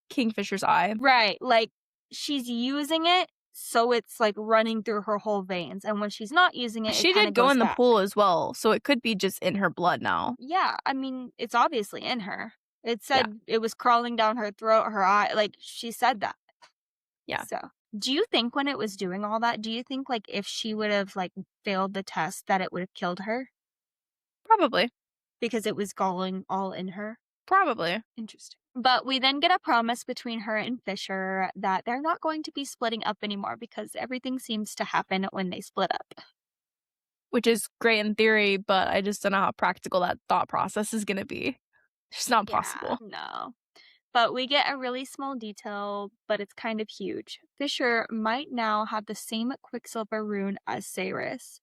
Speaker 1: Kingfisher's eye.
Speaker 2: Right, like, she's using it, so it's, like, running through her whole veins, and when she's not using it, it
Speaker 1: She
Speaker 2: kinda
Speaker 1: did go
Speaker 2: goes
Speaker 1: in the
Speaker 2: back.
Speaker 1: pool as well, so it could be just in her blood now.
Speaker 2: Yeah, I mean, it's obviously in her. It
Speaker 1: Yeah,
Speaker 2: said it was crawling down her throat, her eye, like, she said that.
Speaker 1: yeah,
Speaker 2: So, do you think when it was doing all that, do you think, like, if she would've, like, failed the test that it would've killed her
Speaker 1: probably,
Speaker 2: because it was going all in her?
Speaker 1: probably,
Speaker 2: Interesting. But we then get a promise between her and Fisher that they're not going to be splitting up anymore because everything seems to happen when they split up.
Speaker 1: which is great in theory, but I just don't know how practical that thought process is gonna be. It's not
Speaker 2: Yeah,
Speaker 1: possible.
Speaker 2: no. But we get a really small detail, but it's kind of huge. Fisher might now have the same Quicksilver rune as Saeris.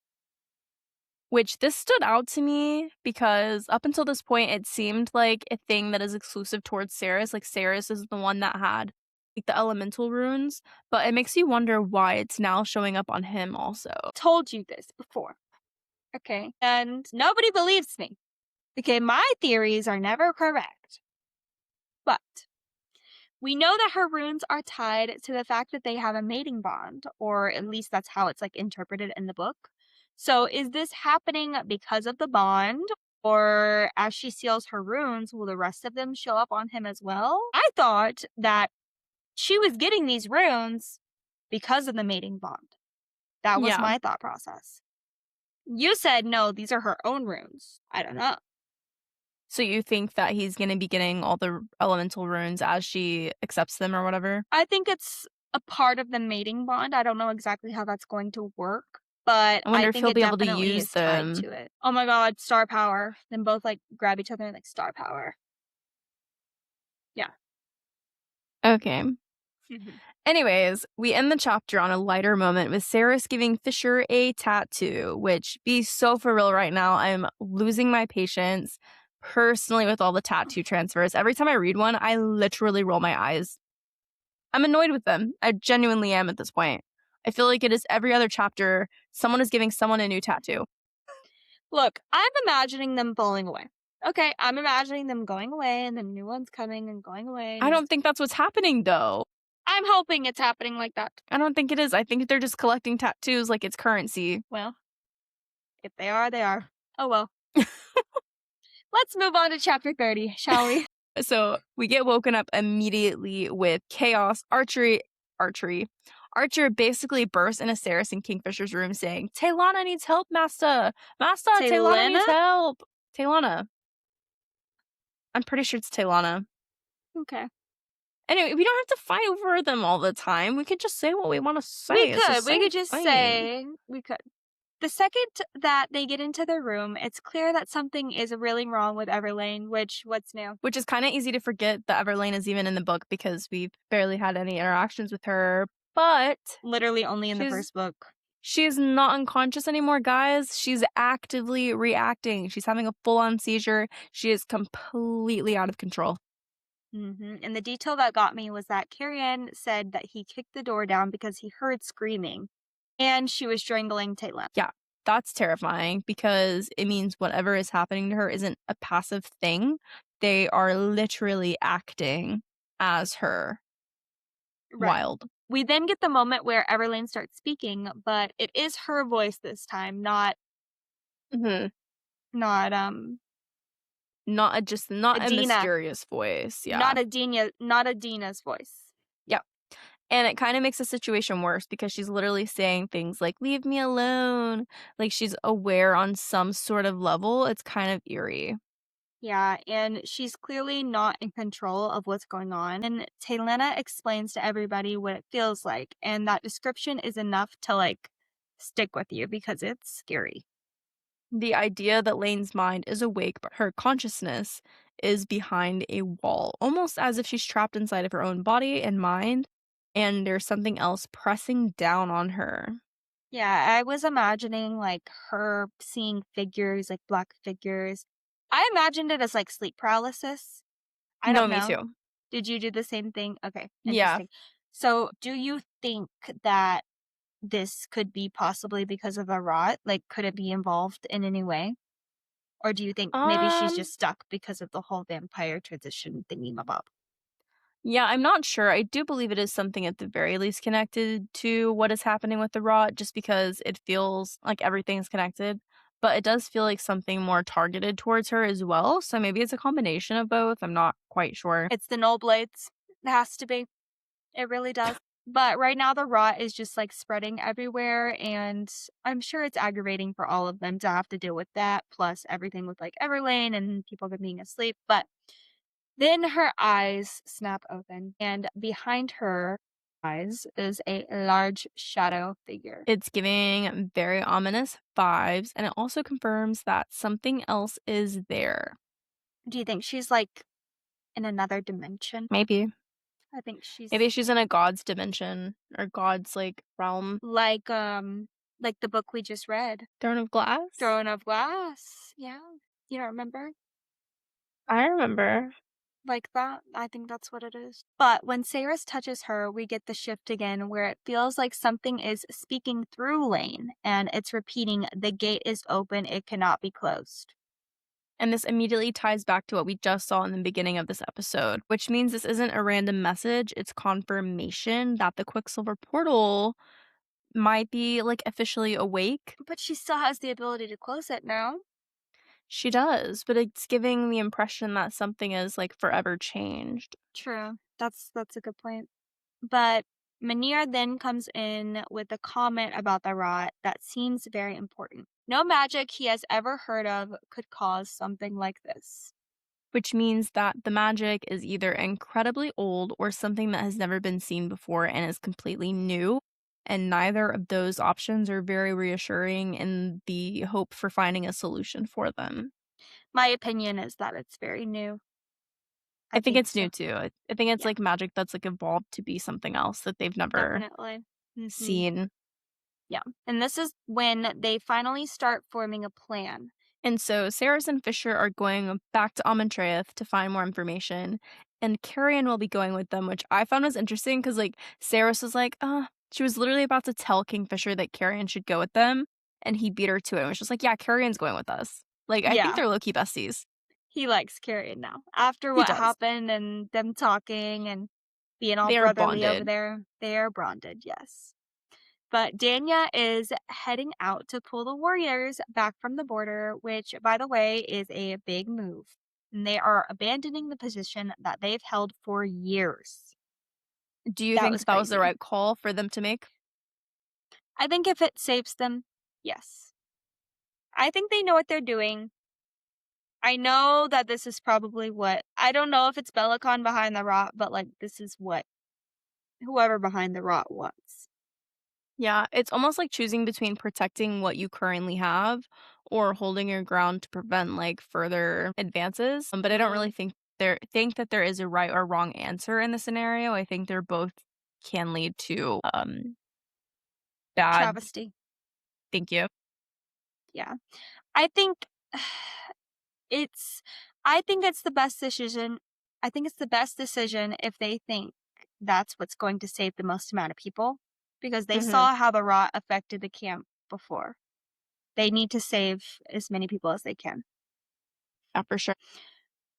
Speaker 1: Which this stood out to me because up until this point, it seemed like a thing that is exclusive towards Saris. Like Saris is the one that had like the elemental runes, but it makes you wonder why it's now showing up on him also.
Speaker 2: Told you this before, okay? And nobody believes me. Okay, my theories are never correct. But we know that her runes are tied to the fact that they have a mating bond, or at least that's how it's like interpreted in the book. So is this happening because of the bond, Or as she seals her runes, will the rest of them show up on him as well? I thought that she was getting these runes because of the mating bond. That was
Speaker 1: Yeah.
Speaker 2: my thought process. You said no, these are her own runes. I don't know.
Speaker 1: So you think that he's gonna be getting all the elemental runes as she accepts them or whatever?
Speaker 2: I think it's a part of the mating bond. I don't know exactly how that's going to work, but
Speaker 1: I
Speaker 2: I
Speaker 1: wonder if
Speaker 2: think
Speaker 1: he'll
Speaker 2: it
Speaker 1: be able to
Speaker 2: definitely
Speaker 1: use
Speaker 2: is tied
Speaker 1: them.
Speaker 2: to it. Oh my god, star power. Then both like grab each other and like star power. Yeah.
Speaker 1: Okay.
Speaker 2: Mhm.
Speaker 1: Anyways, we end the chapter on a lighter moment with Saeris giving Fisher a tattoo, which, be so for real right now, I'm losing my patience personally with all the tattoo transfers. Every time I read one, I literally roll my eyes. I'm annoyed with them. I genuinely am at this point. I feel like it is every other chapter, someone is giving someone a new tattoo.
Speaker 2: Look, I'm imagining them falling away. Okay, I'm imagining them going away and then new ones coming and going away.
Speaker 1: I don't think that's what's happening, though.
Speaker 2: I'm hoping it's happening like that.
Speaker 1: I don't think it is. I think they're just collecting tattoos like it's currency.
Speaker 2: Well, if they are, they are. Oh well. Let's move on to chapter 30, shall we?
Speaker 1: So we get woken up immediately with chaos, archery. Archer basically bursts into Saeris and Kingfisher's room saying, Taylana needs help, Master! Master,
Speaker 2: Say
Speaker 1: Taylana
Speaker 2: Lena?
Speaker 1: needs help! Taylana. I'm pretty sure it's Taylana.
Speaker 2: Okay.
Speaker 1: Anyway, we don't have to fight over them all the time. We could just say what we want to say.
Speaker 2: We
Speaker 1: It's the
Speaker 2: could. We
Speaker 1: same
Speaker 2: could just
Speaker 1: thing.
Speaker 2: say we could. The second that they get into the room, it's clear that something is really wrong with Everlane, which what's new?
Speaker 1: Which is kind of easy to forget that Everlane is even in the book because we've barely had any interactions with her. But
Speaker 2: Literally only in the
Speaker 1: she's
Speaker 2: first book.
Speaker 1: she's not unconscious anymore, guys. She's actively reacting. She's having a full-on seizure. She is completely out of control.
Speaker 2: And the detail that got me was that Carrion said that he kicked the door down because he heard screaming, and she was strangling Taylor.
Speaker 1: Yeah, that's terrifying because it means whatever is happening to her isn't a passive thing. They are literally acting as her.
Speaker 2: Right.
Speaker 1: Wild.
Speaker 2: We then get the moment where Everlane starts speaking, but it is her voice this time, not
Speaker 1: Hmm.
Speaker 2: not
Speaker 1: Not a
Speaker 2: Adina,
Speaker 1: mysterious voice. Yeah.
Speaker 2: not Adina's voice.
Speaker 1: Yeah. And it kind of makes the situation worse because she's literally saying things like, leave me alone. Like she's aware on some sort of level. It's kind of eerie.
Speaker 2: Yeah, and she's clearly not in control of what's going on. And Taylena explains to everybody what it feels like, and that description is enough to like stick with you because it's scary.
Speaker 1: The idea that Lane's mind is awake, but her consciousness is behind a wall, almost as if she's trapped inside of her own body and mind, and there's something else pressing down on her.
Speaker 2: Yeah, I was imagining like her seeing figures, like black figures. I imagined it as like sleep paralysis. I
Speaker 1: No,
Speaker 2: don't
Speaker 1: me
Speaker 2: know.
Speaker 1: too.
Speaker 2: Did you do the same thing? Okay,
Speaker 1: Yeah.
Speaker 2: interesting. So, do you think that this could be possibly because of a rot? Like, could it be involved in any way? Or do you think maybe she's
Speaker 1: Um,
Speaker 2: just stuck because of the whole vampire transition thingy bob?
Speaker 1: Yeah, I'm not sure. I do believe it is something at the very least connected to what is happening with the rot, just because it feels like everything's connected. But it does feel like something more targeted towards her as well. So maybe it's a combination of both. I'm not quite sure.
Speaker 2: It's the null blades. It has to be. It really does. But right now, the rot is just like spreading everywhere, and I'm sure it's aggravating for all of them to have to deal with that, plus everything with like Everlane and people being asleep. But then her eyes snap open, and behind her eyes is a large shadow figure.
Speaker 1: It's giving very ominous vibes, and it also confirms that something else is there.
Speaker 2: Do you think she's like in another dimension?
Speaker 1: Maybe.
Speaker 2: I think she's
Speaker 1: Maybe she's in a god's dimension or god's realm.
Speaker 2: like the book we just read,
Speaker 1: Throne of Glass?
Speaker 2: Throne of Glass. Yeah. You don't remember?
Speaker 1: I remember.
Speaker 2: Like that? I think that's what it is. But when Saris touches her, we get the shift again where it feels like something is speaking through Lane and it's repeating, the gate is open, it cannot be closed.
Speaker 1: And this immediately ties back to what we just saw in the beginning of this episode, which means this isn't a random message. It's confirmation that the Quicksilver portal might be officially awake.
Speaker 2: But she still has the ability to close it now.
Speaker 1: She does, but it's giving the impression that something is, like, forever changed.
Speaker 2: True. That's a good point. But Manir then comes in with a comment about the rot that seems very important. No magic he has ever heard of could cause something like this.
Speaker 1: Which means that the magic is either incredibly old or something that has never been seen before and is completely new, and neither of those options are very reassuring in the hope for finding a solution for them.
Speaker 2: My opinion is that it's very new. I
Speaker 1: I think
Speaker 2: think
Speaker 1: it's
Speaker 2: so.
Speaker 1: new too. I think it's,
Speaker 2: Yeah,
Speaker 1: like, magic that's, like, evolved to be something else that they've never
Speaker 2: definitely.
Speaker 1: seen.
Speaker 2: Yeah. And this is when they finally start forming a plan.
Speaker 1: And so Saeris and Fisher are going back to Amontreath to find more information, and Carrion will be going with them, which I found was interesting because, like, Saeris was like, she was literally about to tell Kingfisher that Carrion should go with them, and he beat her to it and was just like, yeah, Carrion's going with us. Like, I think
Speaker 2: Yeah,
Speaker 1: they're low-key besties.
Speaker 2: he likes Carrion now. After
Speaker 1: He
Speaker 2: what
Speaker 1: does.
Speaker 2: happened and them talking and being all
Speaker 1: They are
Speaker 2: brotherly over
Speaker 1: bonded.
Speaker 2: there, they are bonded, yes. But Danya is heading out to pull the warriors back from the border, which, by the way, is a big move. And they are abandoning the position that they've held for years.
Speaker 1: Do you
Speaker 2: That
Speaker 1: think
Speaker 2: was
Speaker 1: that that was the
Speaker 2: crazy.
Speaker 1: right call for them to make?
Speaker 2: I think if it saves them, yes. I think they know what they're doing. I know that this is probably what I don't know if it's Belicon behind the rot, but like this is what whoever behind the rot wants.
Speaker 1: Yeah, it's almost like choosing between protecting what you currently have or holding your ground to prevent like further advances. But I don't
Speaker 2: Hmm.
Speaker 1: really think that there is a right or wrong answer in the scenario. I think they're both can lead to bad.
Speaker 2: Travesty.
Speaker 1: Thank you.
Speaker 2: Yeah. I think it's I think it's the best decision. I think it's the best decision if they think that's what's going to save the most amount of people because they
Speaker 1: Mhm.
Speaker 2: saw how the rot affected the camp before. They need to save as many people as they can.
Speaker 1: Yeah, for sure.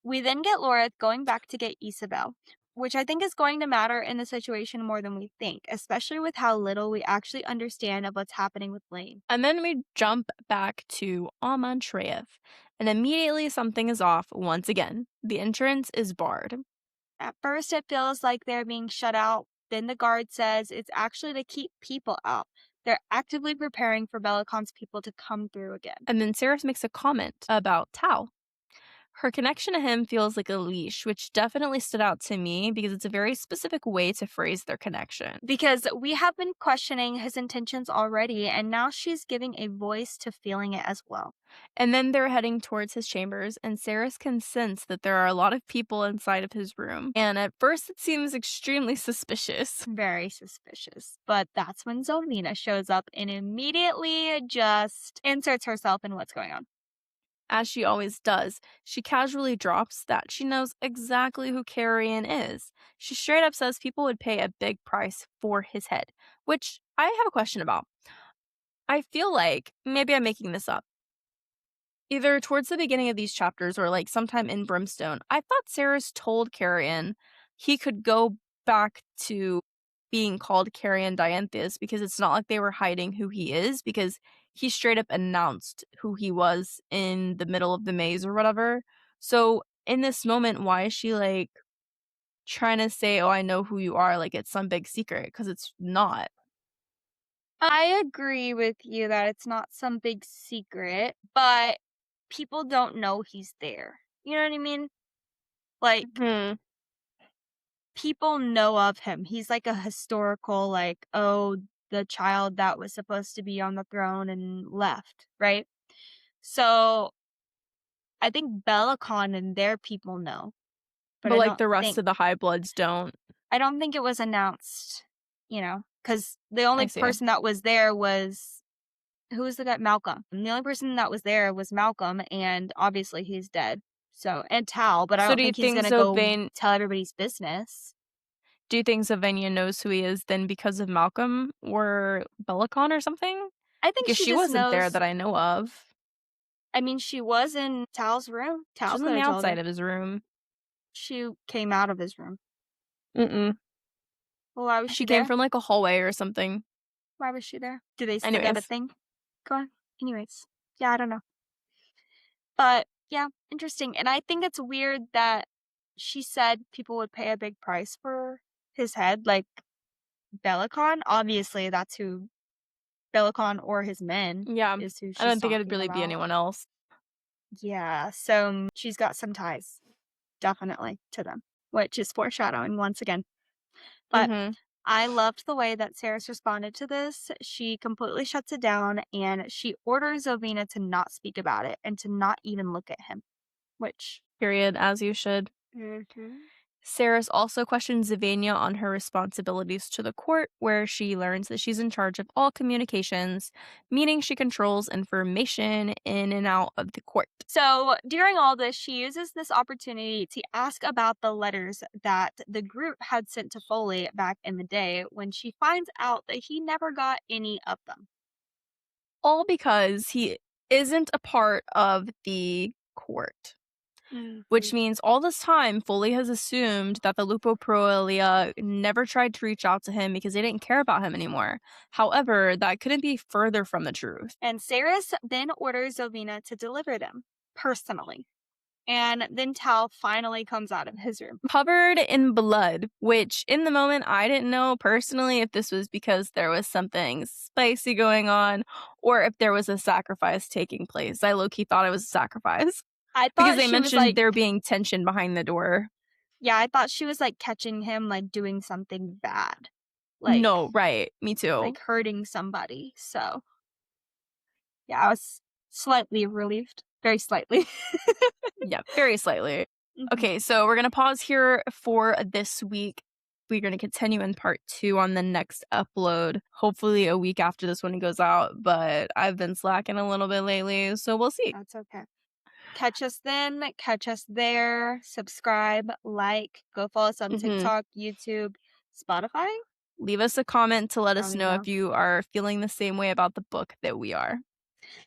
Speaker 2: We then get Laura going back to get Isabel, which I think is going to matter in the situation more than we think, especially with how little we actually understand of what's happening with Lane.
Speaker 1: And then we jump back to Amontreath, and immediately something is off once again. The entrance is barred.
Speaker 2: At first, it feels like they're being shut out. Then the guard says it's actually to keep people out. They're actively preparing for Belicon's people to come through again.
Speaker 1: And then Saris makes a comment about Tao. Her connection to him feels like a leash, which definitely stood out to me because it's a very specific way to phrase their connection.
Speaker 2: Because we have been questioning his intentions already, and now she's giving a voice to feeling it as well.
Speaker 1: And then they're heading towards his chambers, and Saris can sense that there are a lot of people inside of his room. And at first, it seems extremely suspicious.
Speaker 2: Very suspicious. But that's when Zolvina shows up and immediately just inserts herself in what's going on.
Speaker 1: As she always does, she casually drops that she knows exactly who Carrion is. She straight up says people would pay a big price for his head, which I have a question about. I feel like maybe I'm making this up. Either towards the beginning of these chapters or like sometime in Brimstone, I thought Saris told Carrion he could go back to being called Carrion Dianthes because it's not like they were hiding who he is because he straight up announced who he was in the middle of the maze or whatever. So in this moment, why is she like trying to say, "Oh, I know who you are," like it's some big secret because it's not.
Speaker 2: I agree with you that it's not some big secret, but people don't know he's there. You know what I mean? Like,
Speaker 1: Hmm.
Speaker 2: people know of him. He's like a historical, like, oh, the child that was supposed to be on the throne and left, right? So I think Belicon and their people know, but
Speaker 1: But like the rest of the High Bloods don't.
Speaker 2: I don't think it was announced, because the only
Speaker 1: I see.
Speaker 2: person that was there was who was the guy? Malcolm. And the only person that was there was Malcolm, and obviously he's dead. So and Tal, but I
Speaker 1: So
Speaker 2: don't think he's gonna go tell everybody's business.
Speaker 1: do you think Sylvania knows who he is then because of Malcolm or Belicon or something?
Speaker 2: I think
Speaker 1: Because
Speaker 2: she
Speaker 1: she
Speaker 2: just
Speaker 1: wasn't there
Speaker 2: knows.
Speaker 1: that I know of.
Speaker 2: I mean, she was in Tal's room.
Speaker 1: She
Speaker 2: Tal
Speaker 1: was on
Speaker 2: could
Speaker 1: the
Speaker 2: have told
Speaker 1: outside
Speaker 2: her.
Speaker 1: of his room.
Speaker 2: She came out of his room.
Speaker 1: Mm-mm.
Speaker 2: Well, why was
Speaker 1: She
Speaker 2: she
Speaker 1: came
Speaker 2: there?
Speaker 1: from, like, a hallway or something.
Speaker 2: Why was she there? Do they still got a
Speaker 1: Anyways.
Speaker 2: thing? Go on. Anyways, yeah, I don't know. But yeah, interesting. And I think it's weird that she said people would pay a big price for his head, like Belicon. Obviously, that's who Belicon or his men
Speaker 1: Yeah.
Speaker 2: is who
Speaker 1: I
Speaker 2: she's
Speaker 1: don't think it'd
Speaker 2: talking
Speaker 1: really be
Speaker 2: about.
Speaker 1: anyone else.
Speaker 2: Yeah, so she's got some ties, definitely, to them, which is foreshadowing once again. But
Speaker 1: Mhm.
Speaker 2: I loved the way that Saris responded to this. She completely shuts it down and she orders Ovina to not speak about it and to not even look at him, which
Speaker 1: Period, as you should.
Speaker 2: Mhm.
Speaker 1: Saris also questions Zivania on her responsibilities to the court, where she learns that she's in charge of all communications, meaning she controls information in and out of the court.
Speaker 2: So during all this, she uses this opportunity to ask about the letters that the group had sent to Foley back in the day when she finds out that he never got any of them.
Speaker 1: All because he isn't a part of the court. Which
Speaker 2: Mhm.
Speaker 1: means all this time, Foley has assumed that the Lupo Proelia never tried to reach out to him because they didn't care about him anymore. However, that couldn't be further from the truth.
Speaker 2: And Saris then orders Zovina to deliver them personally. And then Tal finally comes out of his room.
Speaker 1: Covered in blood, which in the moment I didn't know personally if this was because there was something spicy going on or if there was a sacrifice taking place. I low key thought it was a sacrifice
Speaker 2: I
Speaker 1: because
Speaker 2: thought
Speaker 1: they
Speaker 2: she was
Speaker 1: mentioned
Speaker 2: like,
Speaker 1: there being tension behind the door.
Speaker 2: yeah, I thought she was like catching him like doing something bad. Like
Speaker 1: No, right. Me too.
Speaker 2: like hurting somebody. So yeah, I was slightly relieved. Very slightly.
Speaker 1: Yeah, very slightly.
Speaker 2: Mhm.
Speaker 1: Okay, so we're going to pause here for this week. We're going to continue in part 2 on the next upload. Hopefully a week after this one goes out, but I've been slacking a little bit lately, so we'll see.
Speaker 2: That's okay. Catch us then, catch us there, subscribe, like, go follow us on
Speaker 1: Mhm.
Speaker 2: TikTok, YouTube, Spotify.
Speaker 1: Leave us a comment to let
Speaker 2: I
Speaker 1: us
Speaker 2: don't even
Speaker 1: know
Speaker 2: know.
Speaker 1: if you are feeling the same way about the book that we are,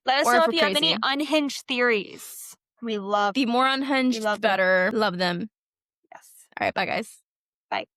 Speaker 2: Let us
Speaker 1: or
Speaker 2: know
Speaker 1: if
Speaker 2: if
Speaker 1: we're
Speaker 2: you have any
Speaker 1: crazy.
Speaker 2: unhinged theories. We love
Speaker 1: The more
Speaker 2: we
Speaker 1: unhinged, the
Speaker 2: love them.
Speaker 1: better. Love them.
Speaker 2: Yes.
Speaker 1: All right, bye, guys.
Speaker 2: Bye.